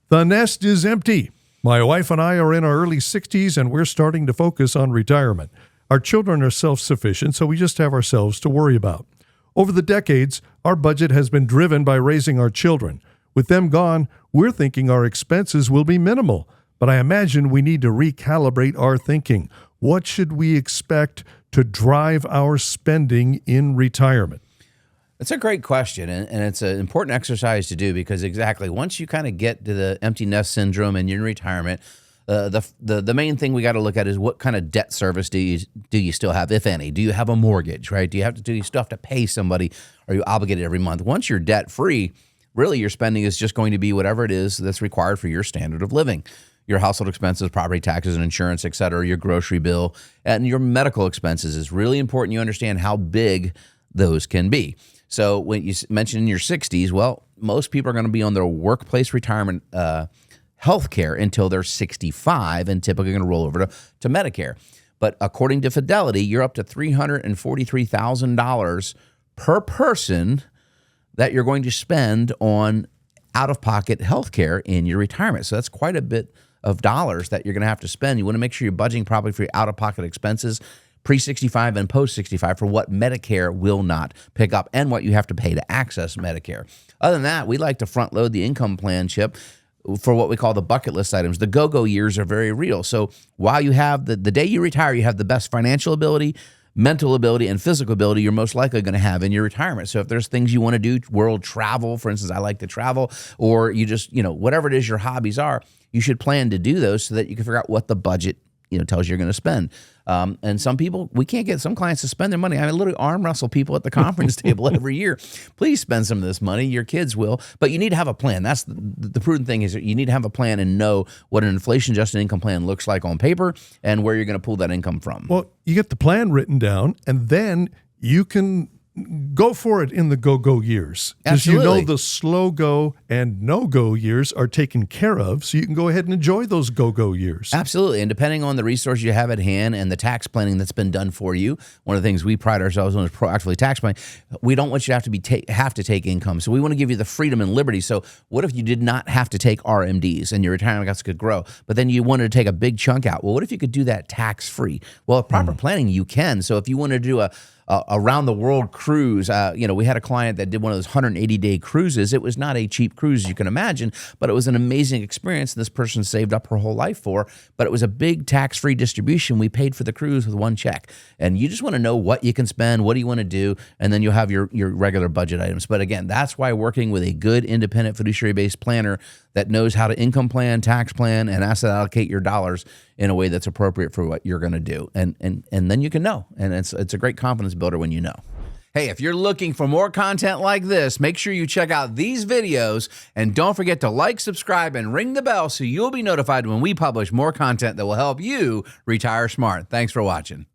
The nest is empty. My wife and I are in our early 60s, and we're starting to focus on retirement. Our children are self-sufficient, so we just have ourselves to worry about. Over the decades, our budget has been driven by raising our children. With them gone, we're thinking our expenses will be minimal. But I imagine we need to recalibrate our thinking. What should we expect to drive our spending in retirement? That's a great question, and it's an important exercise to do because exactly once you kind of get to the empty nest syndrome and you're in retirement, the main thing we got to look at is what kind of debt service do you still have, if any? Do you have a mortgage, right? Do you still have to pay somebody? Are you obligated every month? Once you're debt free, really your spending is just going to be whatever it is that's required for your standard of living. Your household expenses, property taxes and insurance, et cetera, your grocery bill, and your medical expenses. Is really important you understand how big those can be. So when you mentioned in your 60s, well, most people are going to be on their workplace retirement health care until they're 65 and typically going to roll over to Medicare. But according to Fidelity, you're up to $343,000 per person that you're going to spend on out-of-pocket health care in your retirement. So that's quite a bit of dollars that you're going to have to spend. You want to make sure you're budgeting properly for your out-of-pocket expenses pre-65 and post-65 for what Medicare will not pick up and what you have to pay to access Medicare. Other than that, we like to front load the income plan, Chip, for what we call the bucket list items. The go-go years are very real. So while you have the day you retire, you have the best financial ability, mental ability, and physical ability you're most likely going to have in your retirement. So if there's things you want to do, world travel, for instance, I like to travel, or you just, whatever it is your hobbies are, you should plan to do those so that you can figure out what the budget tells you you're going to spend. And some people, we can't get some clients to spend their money. I literally arm wrestle people at the conference table every year. Please spend some of this money. Your kids will. But you need to have a plan. That's the prudent thing is that you need to have a plan and know what an inflation-adjusted income plan looks like on paper and where you're going to pull that income from. Well, you get the plan written down, and then you can go for it in the go-go years. Because you know the slow-go and no-go years are taken care of, so you can go ahead and enjoy those go-go years. Absolutely. And depending on the resources you have at hand and the tax planning that's been done for you, one of the things we pride ourselves on is proactively tax planning. We don't want you to have to take income. So we want to give you the freedom and liberty. So what if you did not have to take RMDs and your retirement accounts could grow, but then you wanted to take a big chunk out? Well, what if you could do that tax-free? Well, with proper planning, you can. So if you wanted to do a around the world cruise. We had a client that did one of those 180-day cruises. It was not a cheap cruise, as you can imagine, but it was an amazing experience. This person saved up her whole life for, but it was a big tax-free distribution. We paid for the cruise with one check. And you just want to know what you can spend, what do you want to do, and then you'll have your regular budget items. But again, that's why working with a good independent fiduciary-based planner that knows how to income plan, tax plan, and asset allocate your dollars in a way that's appropriate for what you're going to do. And then you can know. And it's a great confidence builder when you know. Hey, if you're looking for more content like this, make sure you check out these videos and don't forget to like, subscribe, and ring the bell so you'll be notified when we publish more content that will help you retire smart. Thanks for watching.